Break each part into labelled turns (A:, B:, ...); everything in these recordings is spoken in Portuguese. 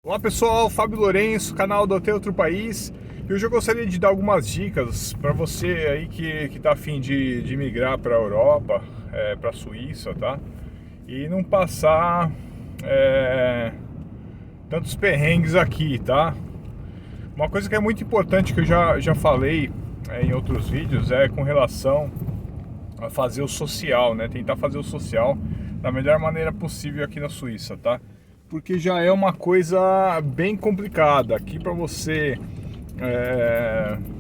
A: Olá pessoal, Fábio Lourenço, canal do Até Outro País. E hoje eu gostaria de dar algumas dicas para você aí que tá a fim de migrar para a Europa, para a Suíça, tá? E não passar tantos perrengues aqui, tá? Uma coisa que é muito importante que eu já falei em outros vídeos é com relação a fazer o social, né? Tentar fazer o social da melhor maneira possível aqui na Suíça, tá? Porque já é uma coisa bem complicada aqui para você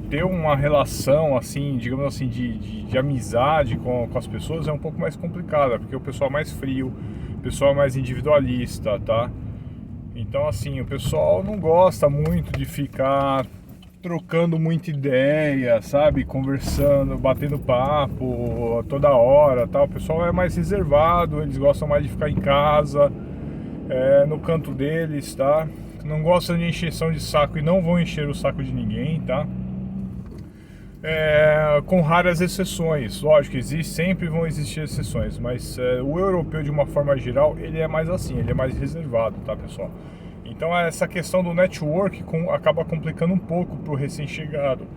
A: ter uma relação assim, digamos assim, de amizade com as pessoas é um pouco mais complicada, porque o pessoal é mais frio, o pessoal é mais individualista, tá? Então assim, o pessoal não gosta muito de ficar trocando muita ideia, sabe? Conversando, batendo papo toda hora, tá? O pessoal é mais reservado, eles gostam mais de ficar em casa, no canto deles, tá? Não gostam de encheção de saco e não vão encher o saco de ninguém, tá? Com raras exceções, lógico, sempre vão existir exceções, mas o europeu de uma forma geral, ele é mais assim, ele é mais reservado, tá, pessoal? Então essa questão do network acaba complicando um pouco pro recém-chegado,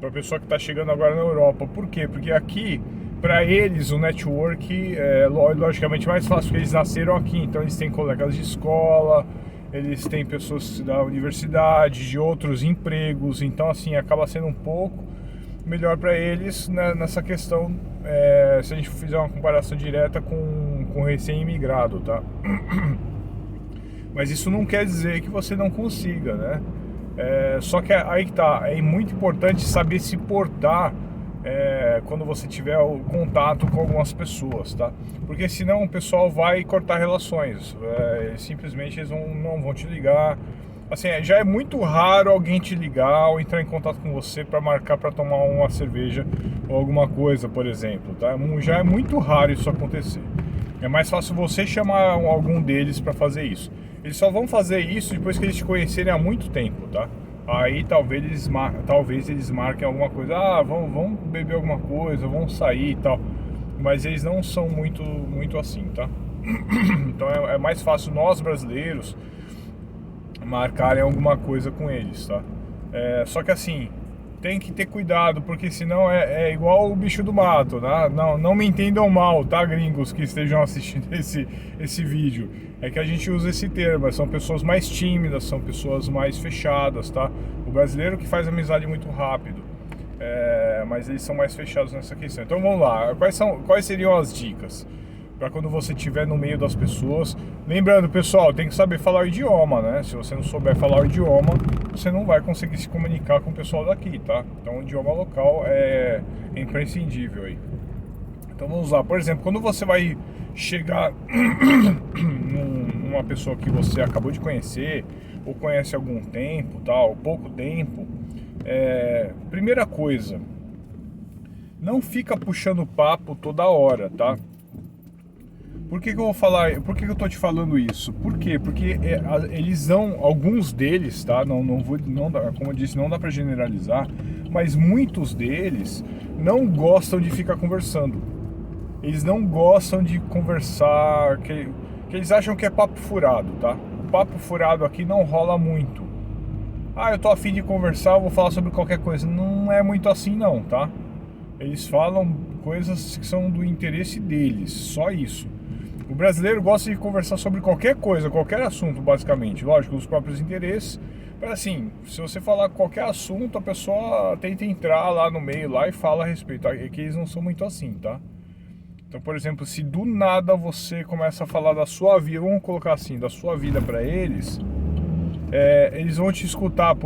A: pra pessoa que está chegando agora na Europa. Por quê? Porque aqui, para eles, o network é logicamente mais fácil, porque eles nasceram aqui, então eles têm colegas de escola, eles têm pessoas da universidade, de outros empregos, então assim, acaba sendo um pouco melhor para eles, né, nessa questão, se a gente fizer uma comparação direta com o recém-imigrado, tá? Mas isso não quer dizer que você não consiga, né? Só que aí que tá, é muito importante saber se portar quando você tiver o contato com algumas pessoas, tá? Porque senão o pessoal vai cortar relações, simplesmente eles não vão te ligar. Assim, já é muito raro alguém te ligar ou entrar em contato com você para marcar para tomar uma cerveja ou alguma coisa, por exemplo, tá? Já é muito raro isso acontecer. É mais fácil você chamar algum deles para fazer isso. Eles só vão fazer isso depois que eles te conhecerem há muito tempo, tá? Aí talvez eles marquem alguma coisa, vamos beber alguma coisa, vamos sair e tal. Mas eles não são muito assim, tá? Então é mais fácil nós brasileiros marcarem alguma coisa com eles, tá? Só que assim, tem que ter cuidado, porque senão é igual o bicho do mato, né? Não me entendam mal, tá, gringos que estejam assistindo esse vídeo. É que a gente usa esse termo, são pessoas mais tímidas, são pessoas mais fechadas, tá? O brasileiro que faz amizade muito rápido, mas eles são mais fechados nessa questão. Então vamos lá, quais seriam as dicas para quando você estiver no meio das pessoas? Lembrando, pessoal, tem que saber falar o idioma, né? Se você não souber falar o idioma, você não vai conseguir se comunicar com o pessoal daqui, tá? Então o idioma local é imprescindível aí. Então vamos lá, por exemplo, quando você vai chegar numa pessoa que você acabou de conhecer, ou conhece há algum tempo, tal, pouco tempo, primeira coisa, não fica puxando papo toda hora, tá? Por que eu vou falar? Por que eu tô te falando isso? Por quê? Porque alguns deles, tá? Como eu disse, não dá para generalizar, mas muitos deles não gostam de ficar conversando. Eles não gostam de conversar, que eles acham que é papo furado, tá? O papo furado aqui não rola muito. Eu tô a fim de conversar, eu vou falar sobre qualquer coisa. Não é muito assim não, tá? Eles falam coisas que são do interesse deles, só isso. O brasileiro gosta de conversar sobre qualquer coisa, qualquer assunto, basicamente. Lógico, os próprios interesses. Mas assim, se você falar qualquer assunto, a pessoa tenta entrar lá no meio lá e fala a respeito. É que eles não são muito assim, tá? Então, por exemplo, se do nada você começa a falar da sua vida, vamos colocar assim, da sua vida para eles, eles vão te escutar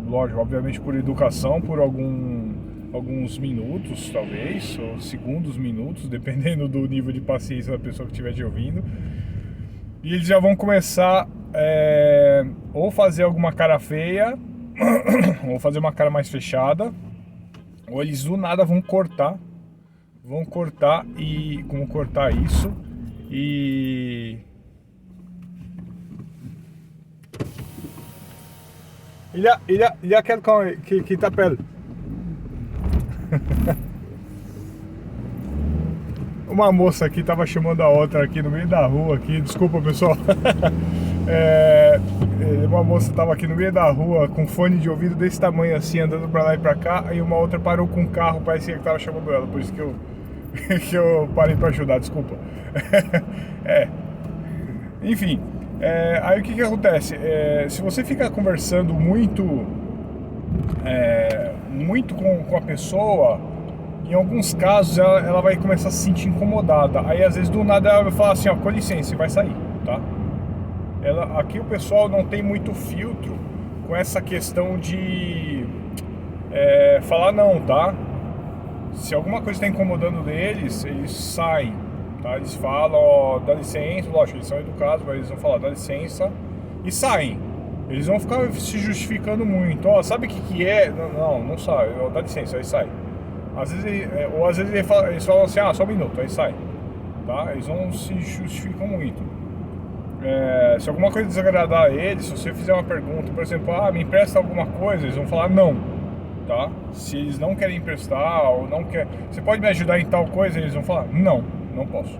A: lógico, obviamente por educação, por alguns minutos, talvez, ou segundos, minutos, dependendo do nível de paciência da pessoa que estiver te ouvindo. E eles já vão começar ou fazer alguma cara feia, ou fazer uma cara mais fechada, ou eles do nada vão cortar isso e il y a quelqu'un qui t'appelle. Uma moça aqui tava chamando a outra aqui no meio da rua aqui, desculpa pessoal. uma moça tava aqui no meio da rua com fone de ouvido desse tamanho assim, andando pra lá e pra cá, aí uma outra parou com um carro, parecia que tava chamando ela, por isso que eu, que eu parei pra ajudar, desculpa. Enfim, aí o que acontece? Se você ficar conversando muito, muito com a pessoa, em alguns casos ela vai começar a se sentir incomodada. Aí às vezes do nada ela vai falar assim, ó, com licença, e vai sair, tá? Aqui o pessoal não tem muito filtro com essa questão de falar não, tá? Se alguma coisa está incomodando eles saem, tá? Eles falam, ó, dá licença, lógico, eles são educados, mas eles vão falar, dá licença, e saem. Eles vão ficar se justificando muito, ó, sabe o que é? Não sai, dá licença, aí sai. Às vezes, ou às vezes eles falam assim, só um minuto, aí sai, tá? Eles não se justificam muito. Se alguma coisa desagradar a eles, se você fizer uma pergunta, por exemplo, me empresta alguma coisa, eles vão falar não, tá? Se eles não querem emprestar ou não quer, você pode me ajudar em tal coisa, eles vão falar não posso,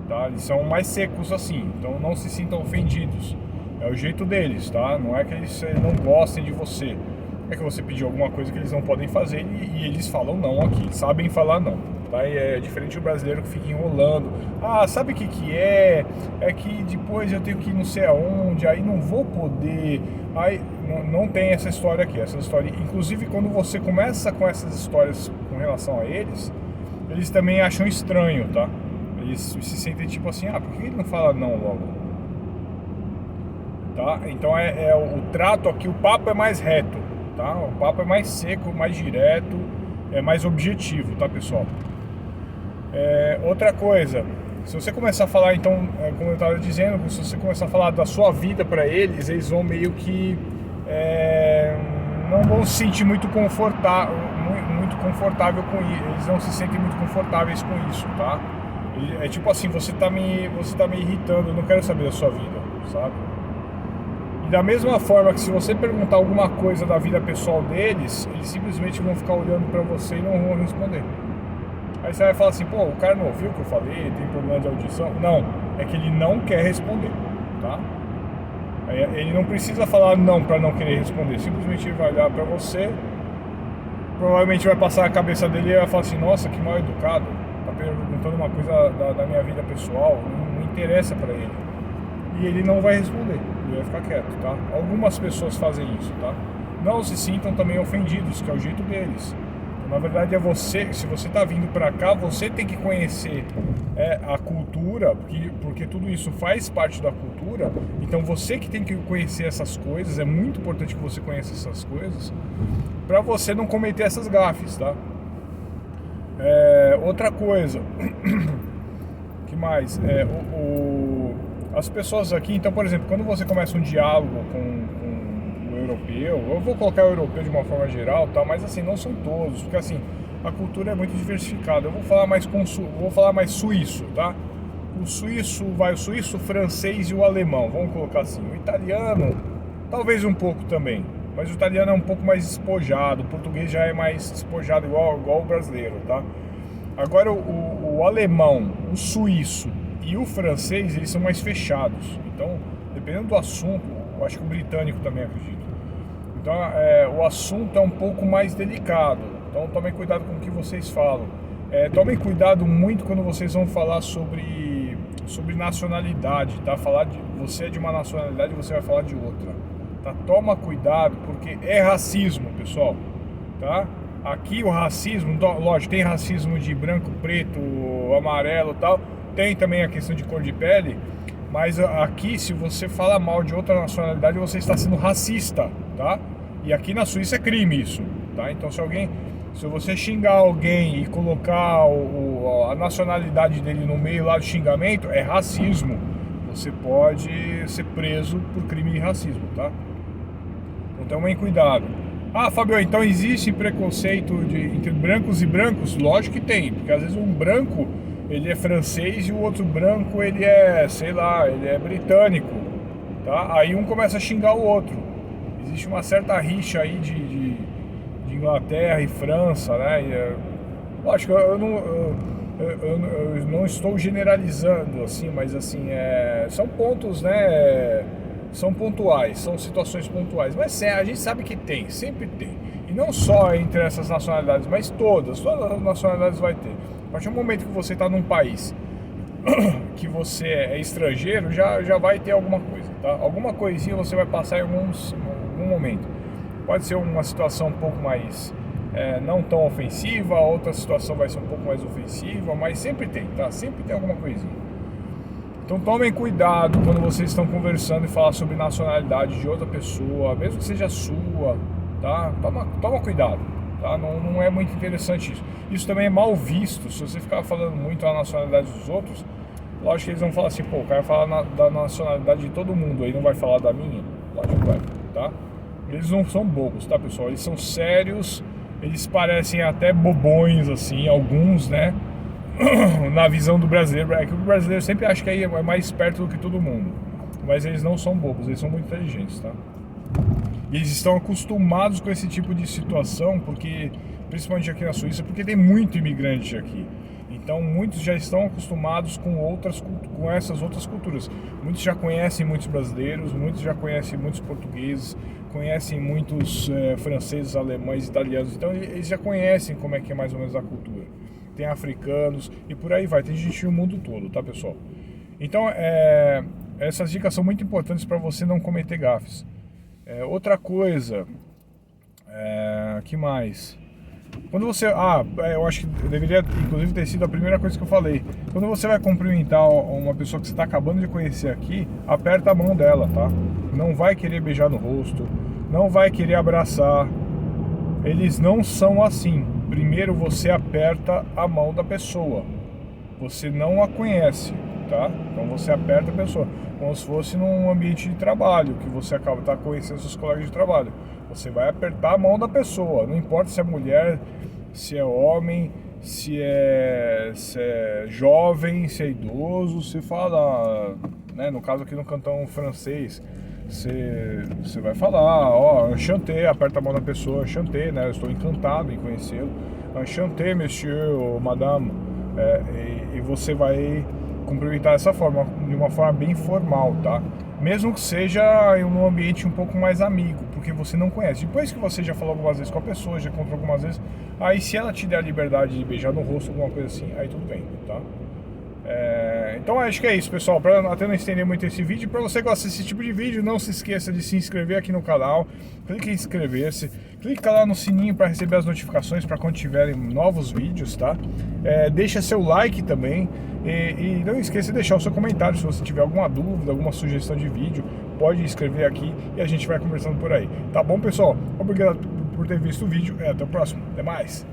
A: tá? Eles são mais secos assim, então não se sintam ofendidos, é o jeito deles, tá? Não é que eles não gostem de você, é que você pediu alguma coisa que eles não podem fazer e eles falam não aqui, sabem falar não, tá? E é diferente do brasileiro que fica enrolando, sabe o que é? É que depois eu tenho que ir não sei aonde, aí não vou poder, aí não tem essa história aqui, essa história, inclusive quando você começa com essas histórias com relação a eles também acham estranho, tá? Eles se sentem tipo assim, por que ele não fala não logo? Tá? Então o trato aqui, o papo é mais reto, tá? O papo é mais seco, mais direto, é mais objetivo, tá, pessoal? Outra coisa, se você começar a falar, então, como eu estava dizendo, se você começar a falar da sua vida para eles, eles vão meio que não vão se sentir muito confortável com isso, eles não se sentem muito confortáveis com isso, tá? É tipo assim, você tá me irritando, eu não quero saber da sua vida, sabe? E da mesma forma que se você perguntar alguma coisa da vida pessoal deles, eles simplesmente vão ficar olhando pra você e não vão responder. Aí você vai falar assim, o cara não ouviu o que eu falei, tem problema de audição? Não, é que ele não quer responder, tá? Ele não precisa falar não pra não querer responder, simplesmente ele vai olhar pra você, provavelmente vai passar a cabeça dele e vai falar assim, nossa, que mal educado, tá perguntando uma coisa da minha vida pessoal, não interessa pra ele. E ele não vai responder, ele vai ficar quieto, tá? Algumas pessoas fazem isso, tá? Não se sintam também ofendidos, que é o jeito deles. Na verdade se você está vindo para cá, você tem que conhecer a cultura, porque tudo isso faz parte da cultura, então você que tem que conhecer essas coisas, é muito importante que você conheça essas coisas, para você não cometer essas gafes, tá? Outra coisa, que mais? As pessoas aqui, então, por exemplo, quando você começa um diálogo com europeu, eu vou colocar o europeu de uma forma geral, tá? Mas assim, não são todos, porque assim, a cultura é muito diversificada. Eu vou falar mais suíço, tá? O suíço, o francês e o alemão, vamos colocar assim. O italiano, talvez um pouco também, mas o italiano é um pouco mais despojado, o português já é mais despojado, igual o brasileiro, tá? Agora o alemão, o suíço e o francês, eles são mais fechados. Então, dependendo do assunto, eu acho que o britânico também, acredito. Então, o assunto é um pouco mais delicado. Então, tomem cuidado com o que vocês falam. Tomem cuidado muito quando vocês vão falar sobre nacionalidade, tá? Você é de uma nacionalidade e você vai falar de outra, tá? Toma cuidado, porque é racismo, pessoal, tá? Aqui o racismo, lógico, tem racismo de branco, preto, amarelo e tal. Tem também a questão de cor de pele. Mas aqui, se você fala mal de outra nacionalidade, você está sendo racista, tá? E aqui na Suíça é crime isso, tá? Então se você xingar alguém e colocar a nacionalidade dele no meio lá do xingamento, é racismo. Você pode ser preso por crime de racismo, tá? Então tomem cuidado. Fábio, então existe preconceito entre brancos e brancos? Lógico que tem, porque às vezes um branco ele é francês e o outro branco ele é, sei lá, ele é britânico, tá? Aí um começa a xingar o outro. Existe uma certa rixa aí de Inglaterra e França, né? Lógico, eu não estou generalizando assim, mas assim, são pontos, né? são pontuais, são situações pontuais, mas a gente sabe que tem, sempre tem. E não só entre essas nacionalidades, mas todas as nacionalidades vai ter. A partir do momento que você está num país que você é estrangeiro, já vai ter alguma coisa, tá? Alguma coisinha você vai passar em algum momento. Pode ser uma situação um pouco mais não tão ofensiva, outra situação vai ser um pouco mais ofensiva, mas sempre tem, tá? Sempre tem alguma coisinha. Então tomem cuidado quando vocês estão conversando e falar sobre nacionalidade de outra pessoa, mesmo que seja sua, tá? Toma cuidado, tá? Não é muito interessante isso. Isso também é mal visto. Se você ficar falando muito a nacionalidade dos outros, lógico que eles vão falar assim, pô, o cara fala da nacionalidade de todo mundo, aí não vai falar da minha? Lógico que vai, tá? Eles não são bobos, tá, pessoal? Eles são sérios, eles parecem até bobões, assim, alguns, né? Na visão do brasileiro, é que o brasileiro sempre acha que aí é mais esperto do que todo mundo, mas eles não são bobos, eles são muito inteligentes, tá? E eles estão acostumados com esse tipo de situação, porque principalmente aqui na Suíça, porque tem muito imigrante aqui. Então muitos já estão acostumados com essas outras culturas. Muitos já conhecem muitos brasileiros, muitos já conhecem muitos portugueses, conhecem muitos franceses, alemães, italianos. Então eles já conhecem como é que é mais ou menos a cultura. Tem africanos e por aí vai, tem gente no mundo todo, tá, pessoal? Então essas dicas são muito importantes para você não cometer gafes. Outra coisa, que mais? Quando você, eu acho que deveria inclusive ter sido a primeira coisa que eu falei. Quando você vai cumprimentar uma pessoa que você está acabando de conhecer aqui, aperta a mão dela, tá? Não vai querer beijar no rosto, não vai querer abraçar. Eles não são assim. Primeiro você aperta a mão da pessoa. Você não a conhece, tá? Então você aperta a pessoa, como se fosse num ambiente de trabalho, que você acaba de estar conhecendo seus colegas de trabalho. Você vai apertar a mão da pessoa, não importa se é mulher, se é homem, se é jovem, se é idoso, se fala, né, no caso aqui no cantão francês, você vai falar, enchanté, aperta a mão da pessoa, enchanté, né, eu estou encantado em conhecê-lo, enchanté, monsieur ou madame, e você vai cumprimentar dessa forma, de uma forma bem formal, tá? Mesmo que seja em um ambiente um pouco mais amigo, porque você não conhece. Depois que você já falou algumas vezes com a pessoa, já encontrou algumas vezes, aí se ela te der a liberdade de beijar no rosto, alguma coisa assim, aí tudo bem, tá? Então acho que é isso, pessoal, para até não estender muito esse vídeo. Para você que gosta desse tipo de vídeo, não se esqueça de se inscrever aqui no canal, clique em inscrever-se, clica lá no sininho para receber as notificações para quando tiverem novos vídeos, tá? Deixa seu like também e não esqueça de deixar o seu comentário se você tiver alguma dúvida, alguma sugestão de vídeo, pode escrever aqui e a gente vai conversando por aí, tá bom, pessoal? Obrigado por ter visto o vídeo e até o próximo, até mais!